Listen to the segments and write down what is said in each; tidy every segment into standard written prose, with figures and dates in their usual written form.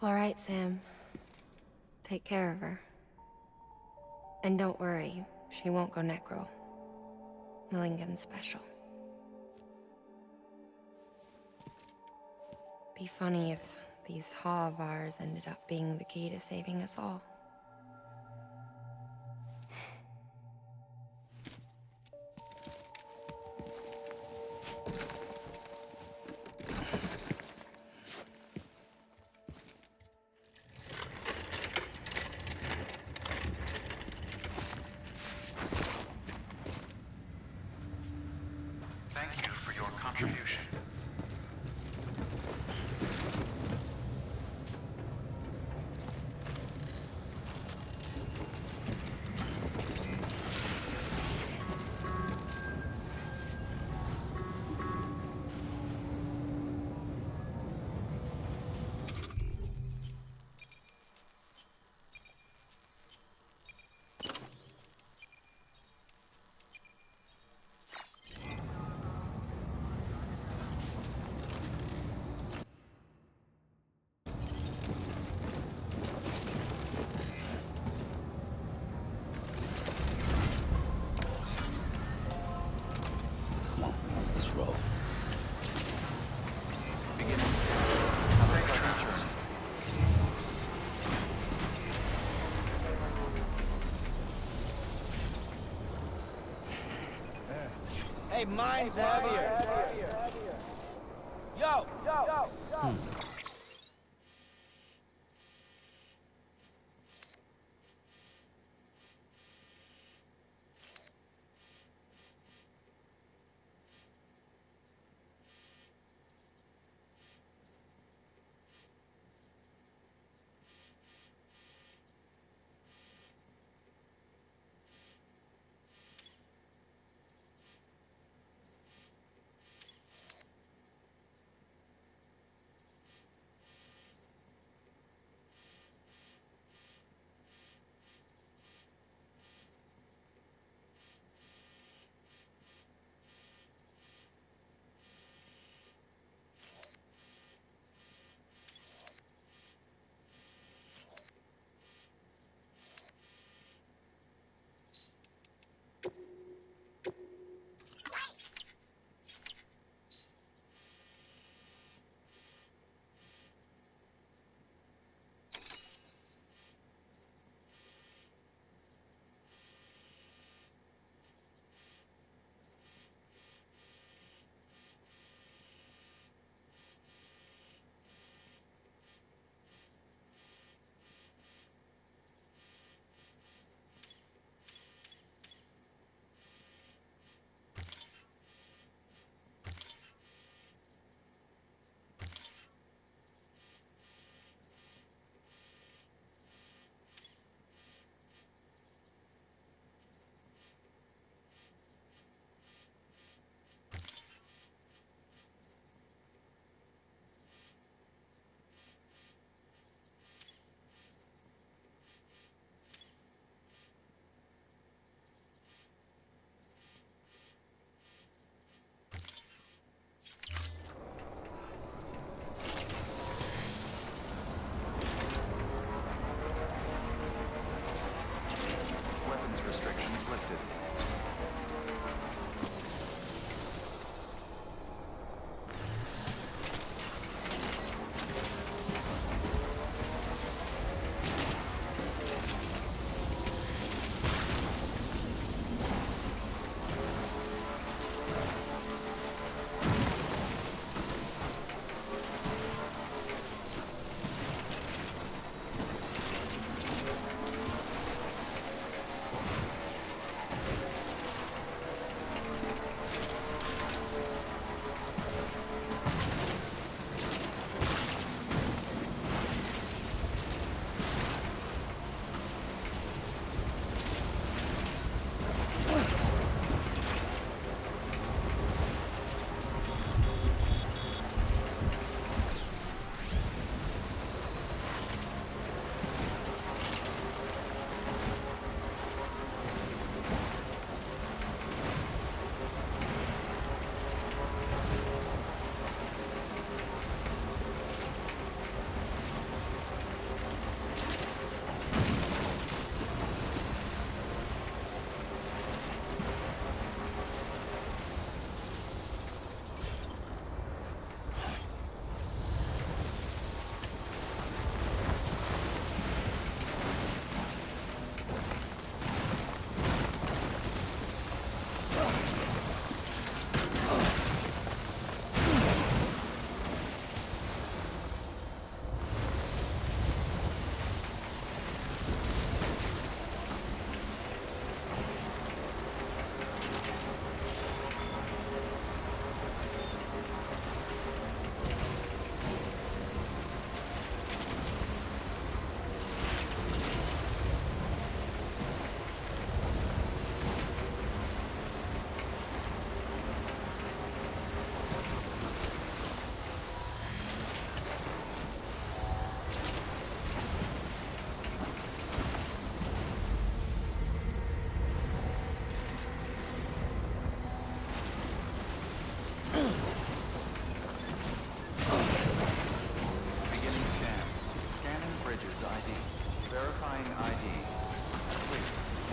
All right, Sam. Take care of her. And don't worry, she won't go necro. Millingan's special. Be funny if these Ha of ours ended up being the key to saving us all. Thank you for your contribution. Let's roll. Beginning. Have a pleasant journey. Hey, mine's heavier. Yo!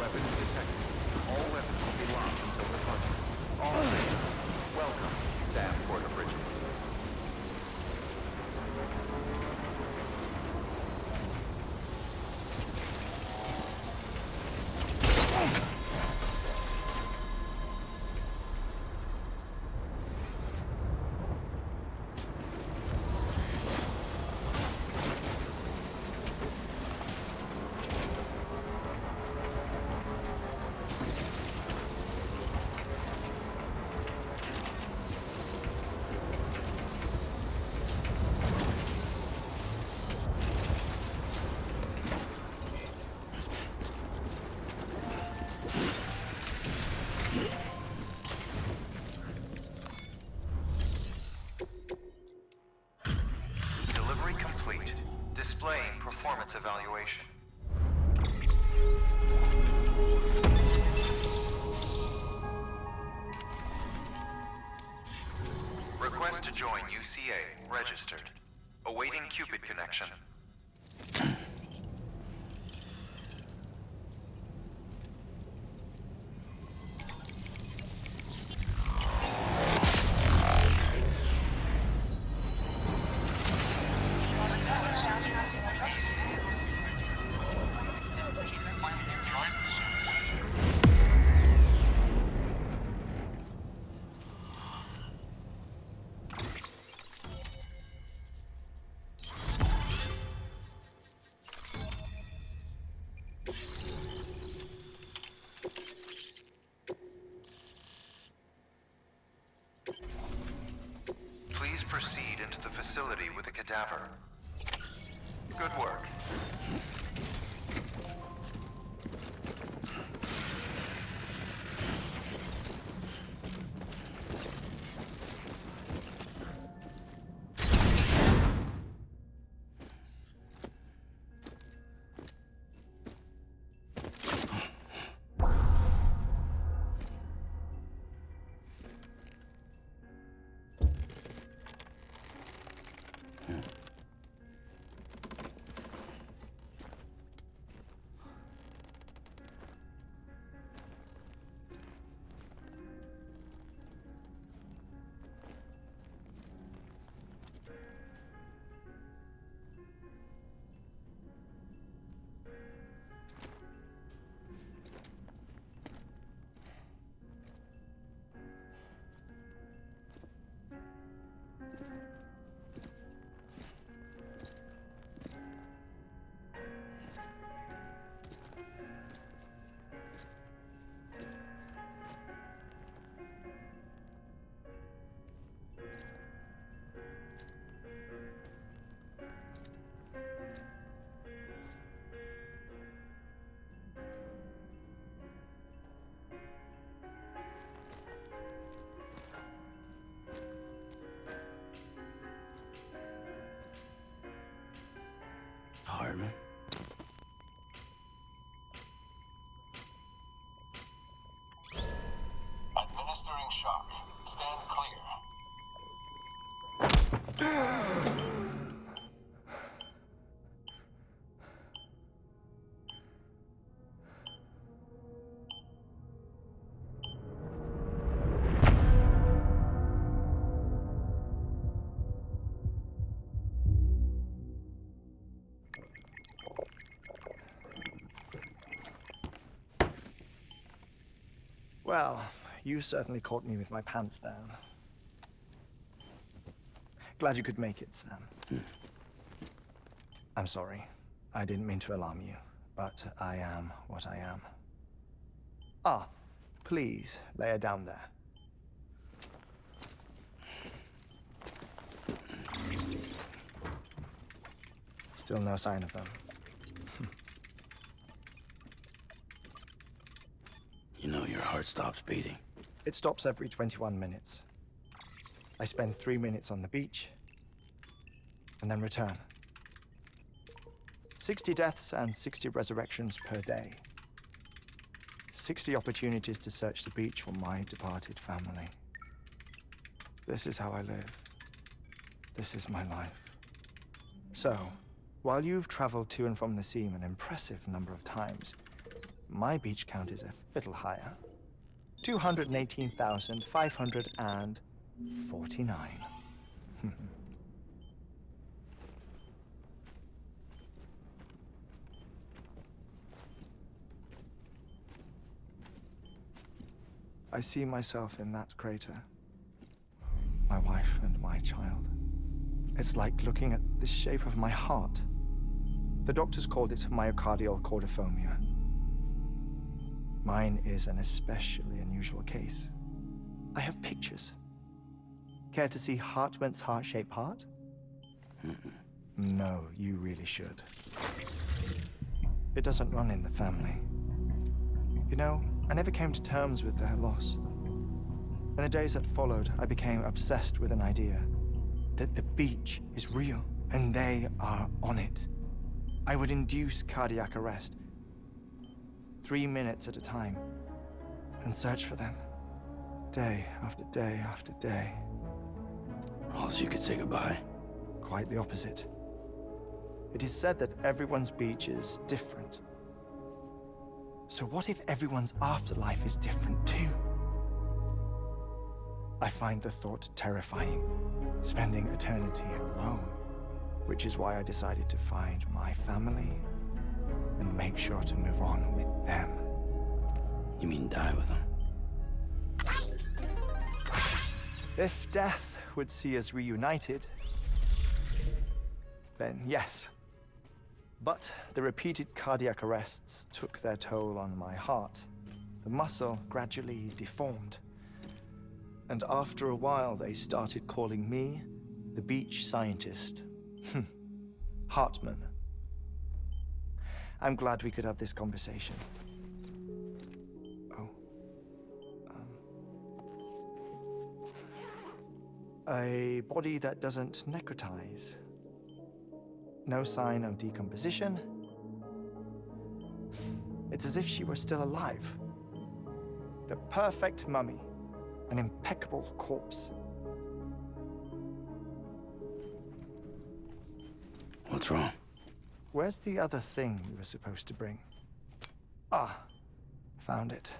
Weapons detected. All weapons will be locked until departure. All stations. Welcome, Sam Porter Bridges. Delivery complete. Displaying performance evaluation. Request to join UCA. Registered. Awaiting Cupid connection. Please proceed into the facility with the cadaver. Good work. Hardman. Administering shock. Stand clear. Well, you certainly caught me with my pants down. Glad you could make it, Sam. I'm sorry. I didn't mean to alarm you, but I am what I am. Ah, please, lay her down there. Still no sign of them. You know your heart stops beating. It stops every 21 minutes. I spend 3 minutes on the beach, and then return. 60 deaths and 60 resurrections per day. 60 opportunities to search the beach for my departed family. This is how I live. This is my life. So, while you've traveled to and from the seam an impressive number of times, my beach count is a little higher. 218,549. I see myself in that crater. My wife and my child. It's like looking at the shape of my heart. The doctors called it myocardial cordiformia. Mine is an especially unusual case. I have pictures. Care to see Hartmut's heart-shaped heart? No, you really should. It doesn't run in the family. You know, I never came to terms with their loss. In the days that followed, I became obsessed with an idea that the beach is real and they are on it. I would induce cardiac arrest, 3 minutes at a time, and search for them, day after day after day. All so you could say goodbye. Quite the opposite. It is said that everyone's beach is different. So what if everyone's afterlife is different too? I find the thought terrifying, spending eternity alone, which is why I decided to find my family and make sure to move on with them. You mean die with them? If death would see us reunited, then yes. But the repeated cardiac arrests took their toll on my heart. The muscle gradually deformed. And after a while, they started calling me the beach scientist. Hartman. I'm glad we could have this conversation. Oh. A body that doesn't necrotize. No sign of decomposition. It's as if she were still alive. The perfect mummy. An impeccable corpse. What's wrong? Where's the other thing you were supposed to bring? Ah, found it.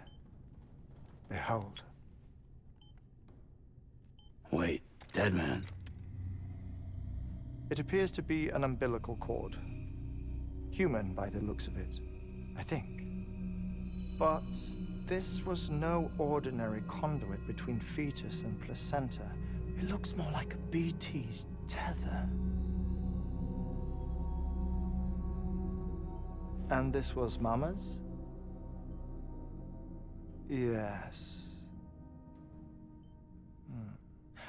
Behold. Wait, dead man? It appears to be an umbilical cord. Human by the looks of it, I think. But this was no ordinary conduit between fetus and placenta. It looks more like a BT's tether. And this was Mama's? Yes.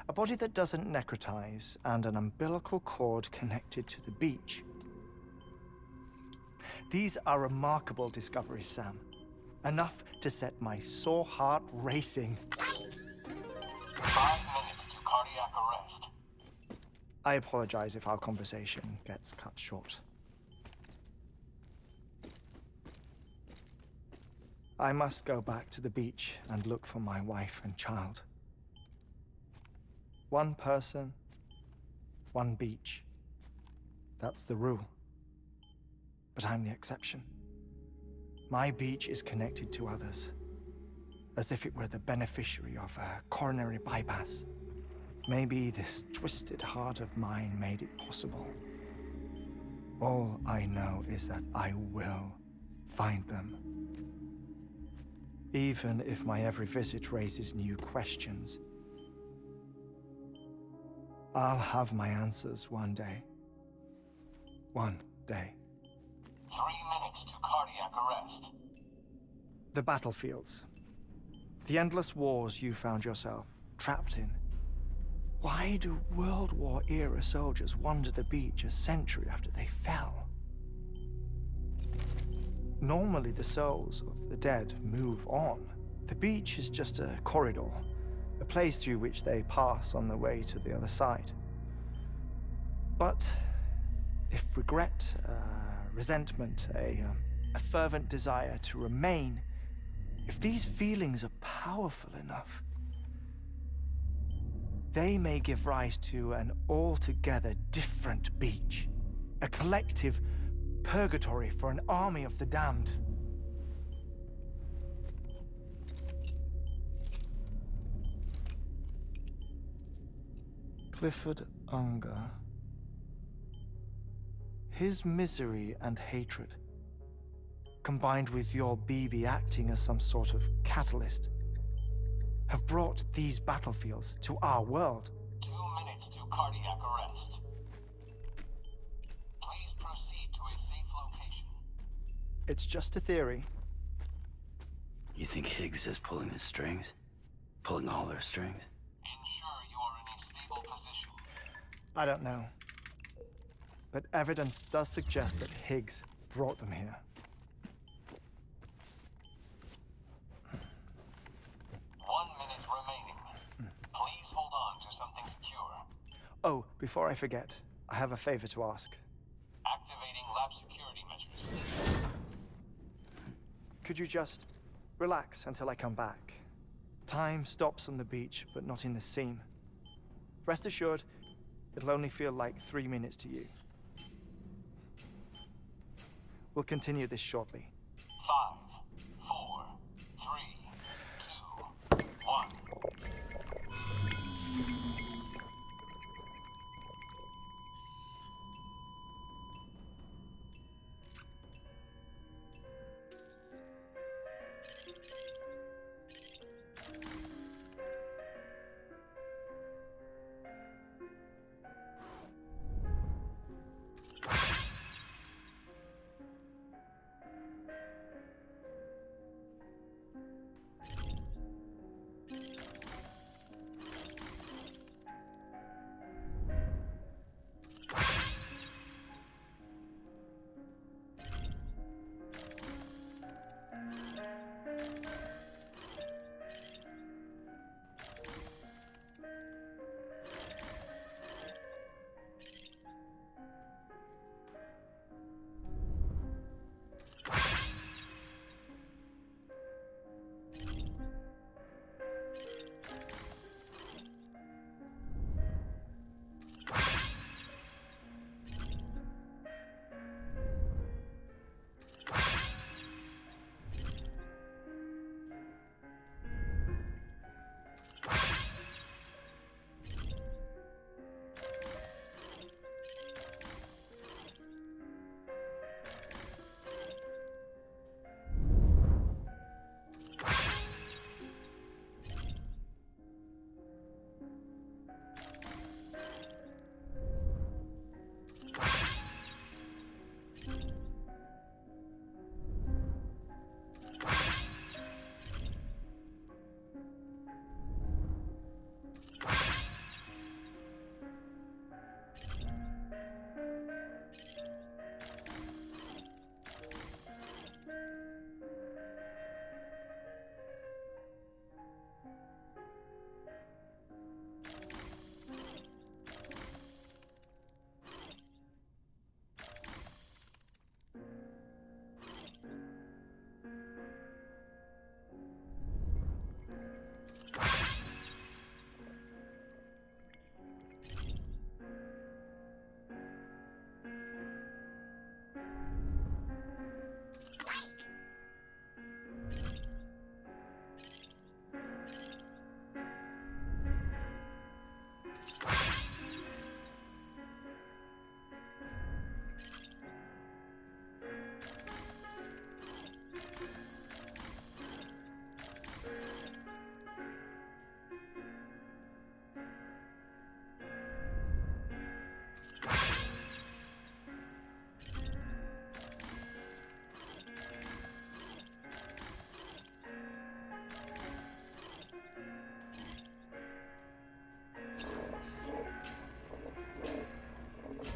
A body that doesn't necrotize and an umbilical cord connected to the beach. These are remarkable discoveries, Sam. Enough to set my sore heart racing. 5 minutes to cardiac arrest. I apologize if our conversation gets cut short. I must go back to the beach and look for my wife and child. One person, one beach. That's the rule. But I'm the exception. My beach is connected to others, as if it were the beneficiary of a coronary bypass. Maybe this twisted heart of mine made it possible. All I know is that I will find them. Even if my every visit raises new questions, I'll have my answers one day. One day. 3 minutes to cardiac arrest. The battlefields. The endless wars you found yourself trapped in. Why do World War-era soldiers wander the beach a century after they fell? Normally, the souls of the dead move on. The beach is just a corridor, a place through which they pass on the way to the other side. But if regret, resentment, a fervent desire to remain, if these feelings are powerful enough, they may give rise to an altogether different beach, a collective purgatory for an army of the damned. Clifford Unger. His misery and hatred, combined with your BB acting as some sort of catalyst, have brought these battlefields to our world. 2 minutes to cardiac arrest. Please proceed to a safe location. It's just a theory. You think Higgs is pulling the strings? Pulling all their strings? Ensure you are in a stable position. I don't know. But evidence does suggest that Higgs brought them here. 1 minute remaining. Please hold on to something secure. Oh, before I forget, I have a favor to ask. Activating lab security measures. Could you just relax until I come back? Time stops on the beach, but not in the scene. Rest assured, it'll only feel like 3 minutes to you. We'll continue this shortly. 5, 4, 3, 2, 1.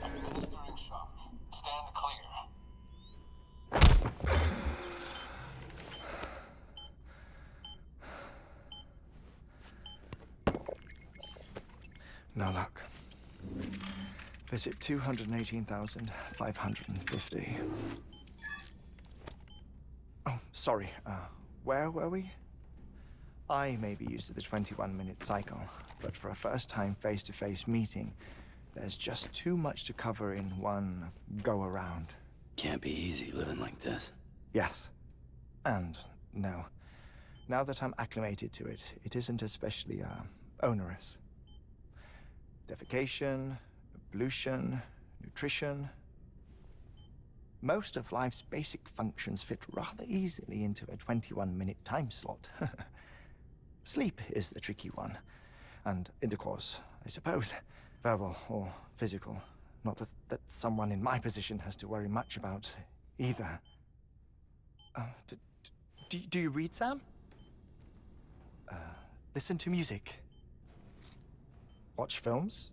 Administering shock. Stand clear. No luck. Visit 218,550. Oh, sorry. Where were we? I may be used to the 21-minute cycle, but for a first-time face-to-face meeting, there's just too much to cover in one go-around. Can't be easy living like this. Yes. And no. Now that I'm acclimated to it, it isn't especially, onerous. defecation, ablution, nutrition. Most of life's basic functions fit rather easily into a 21-minute time slot. Sleep is the tricky one, and intercourse, I suppose, verbal or physical. Not that someone in my position has to worry much about either. Do you read, Sam? Listen to music. Watch films?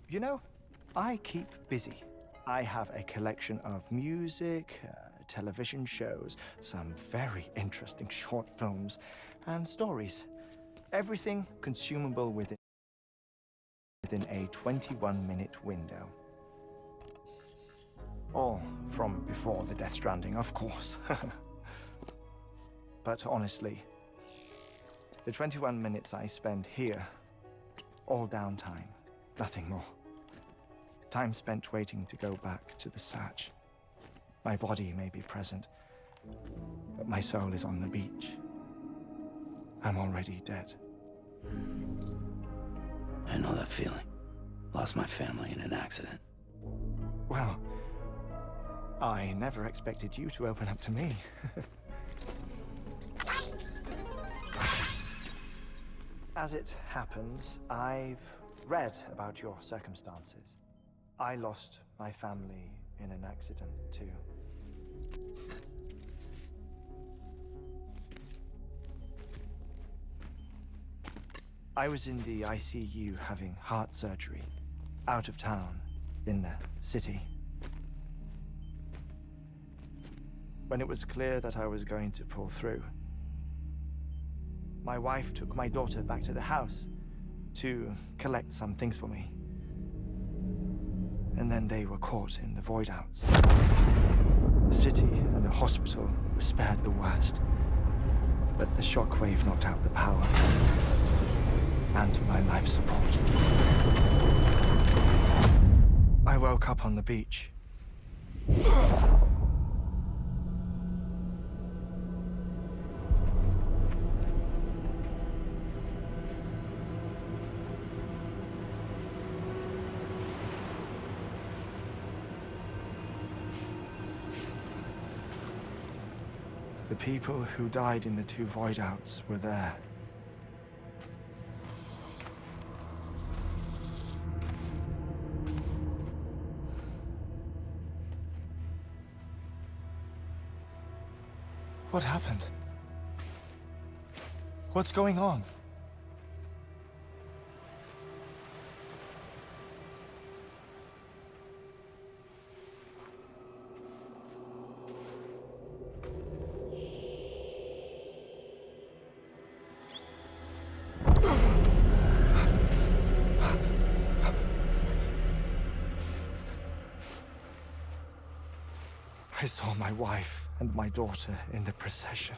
You know, I keep busy. I have a collection of music, television shows, some very interesting short films, and stories. Everything consumable within a 21-minute window. All from before the Death Stranding, of course. But honestly, the 21 minutes I spend here, all downtime, nothing more. Time spent waiting to go back to the Satch. My body may be present, but my soul is on the beach. I'm already dead. I know that feeling. Lost my family in an accident. Well, I never expected you to open up to me. As it happens, I've read about your circumstances. I lost my family in an accident, too. I was in the ICU having heart surgery, out of town, in the city. When it was clear that I was going to pull through, my wife took my daughter back to the house to collect some things for me. And then they were caught in the void outs. The city and the hospital were spared the worst, but the shockwave knocked out the power and my life support. I woke up on the beach. The people who died in the two void outs were there. What happened? What's going on? I saw my wife and my daughter in the procession.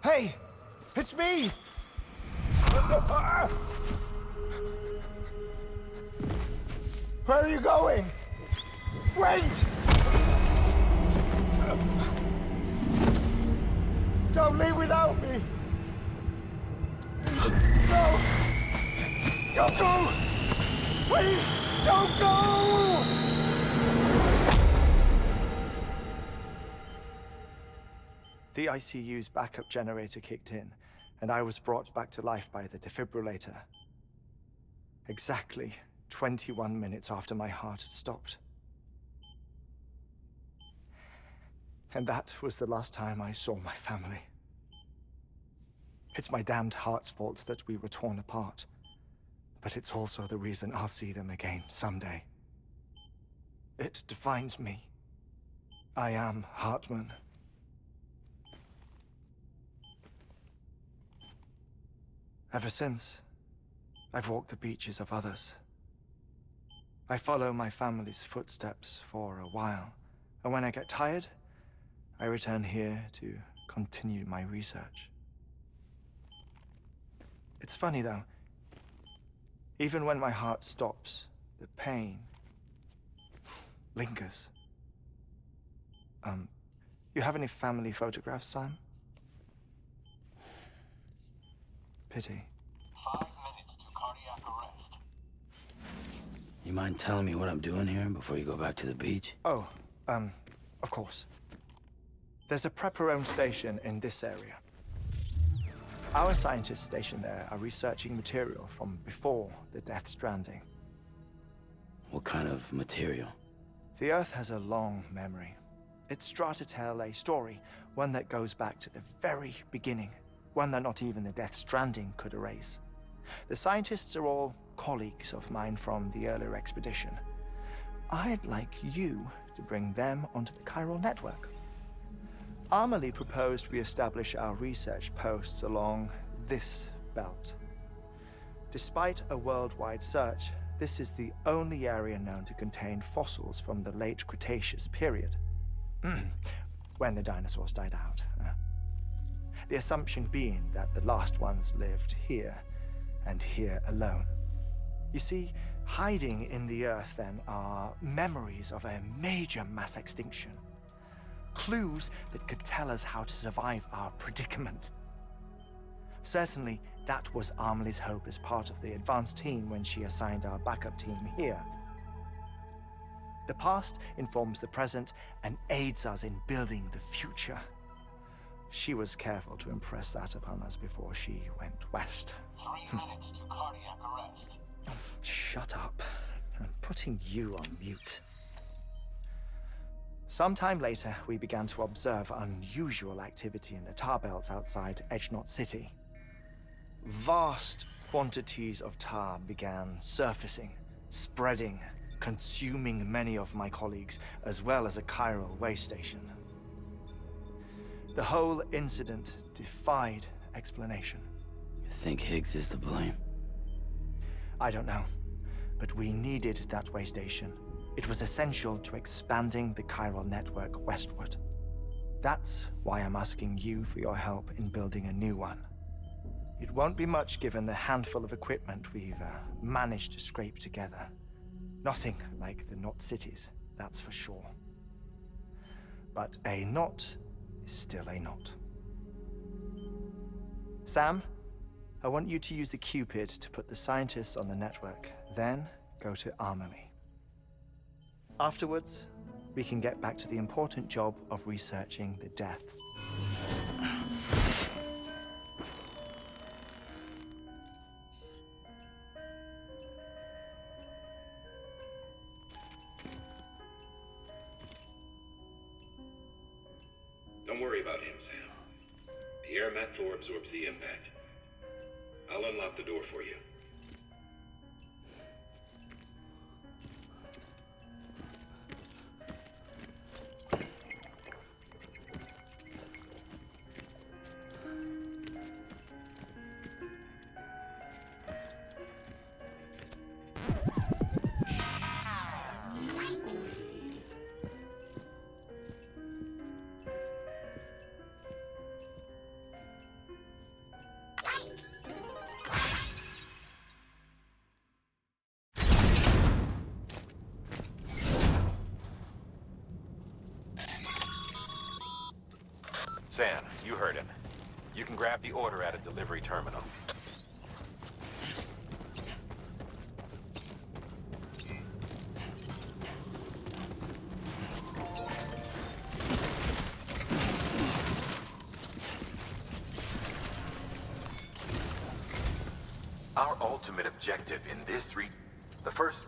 Hey! It's me! Where are you going? Wait! Don't leave without me! No! Don't go! Please, don't go! The ICU's backup generator kicked in, and I was brought back to life by the defibrillator. Exactly 21 minutes after my heart had stopped. And that was the last time I saw my family. It's my damned heart's fault that we were torn apart, but it's also the reason I'll see them again someday. It defines me. I am Hartman. Ever since, I've walked the beaches of others. I follow my family's footsteps for a while, and when I get tired, I return here to continue my research. It's funny though, even when my heart stops, the pain lingers. You have any family photographs, Sam? Pity. 5 minutes to cardiac arrest. You mind telling me what I'm doing here before you go back to the beach? Oh, of course. There's a Prepper-owned station in this area. Our scientists stationed there are researching material from before the Death Stranding. What kind of material? The Earth has a long memory. It's trying to tell a story, one that goes back to the very beginning, one that not even the Death Stranding could erase. The scientists are all colleagues of mine from the earlier expedition. I'd like you to bring them onto the Chiral network. Amelie proposed we establish our research posts along this belt. Despite a worldwide search, this is the only area known to contain fossils from the late Cretaceous period, when the dinosaurs died out. The assumption being that the last ones lived here, and here alone. You see, hiding in the Earth then are memories of a major mass extinction. Clues that could tell us how to survive our predicament. Certainly, that was Amelie's hope as part of the advanced team when she assigned our backup team here. The past informs the present and aids us in building the future. She was careful to impress that upon us before she went west. 3 minutes to cardiac arrest. Shut up. I'm putting you on mute. Sometime later, we began to observe unusual activity in the tar belts outside Edgenot City. Vast quantities of tar began surfacing, spreading, consuming many of my colleagues, as well as a chiral way station. The whole incident defied explanation. You think Higgs is to blame? I don't know, but we needed that way station. It was essential to expanding the chiral network westward. That's why I'm asking you for your help in building a new one. It won't be much given the handful of equipment we've managed to scrape together. Nothing like the Knot cities, that's for sure. But a knot is still a knot. Sam, I want you to use the Cupid to put the scientists on the network, then go to Amelie. Afterwards, we can get back to the important job of researching the deaths. Don't worry about him, Sam. The air mat floor absorbs the impact. I'll unlock the door for you. Sam, you heard him. You can grab the order at a delivery terminal. Our ultimate objective in this the first...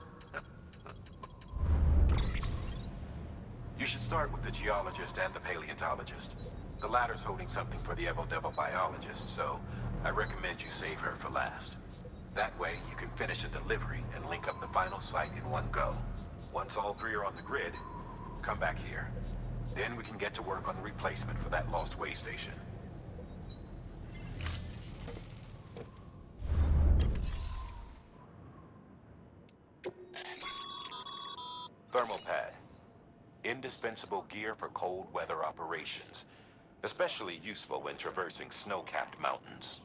You should start with the geologist and the paleontologist. The latter's holding something for the Evo-Devo biologist, so I recommend you save her for last. That way, you can finish a delivery and link up the final site in one go. Once all three are on the grid, come back here. Then we can get to work on the replacement for that lost way station. Thermal pad. Indispensable gear for cold weather operations. Especially useful when traversing snow-capped mountains.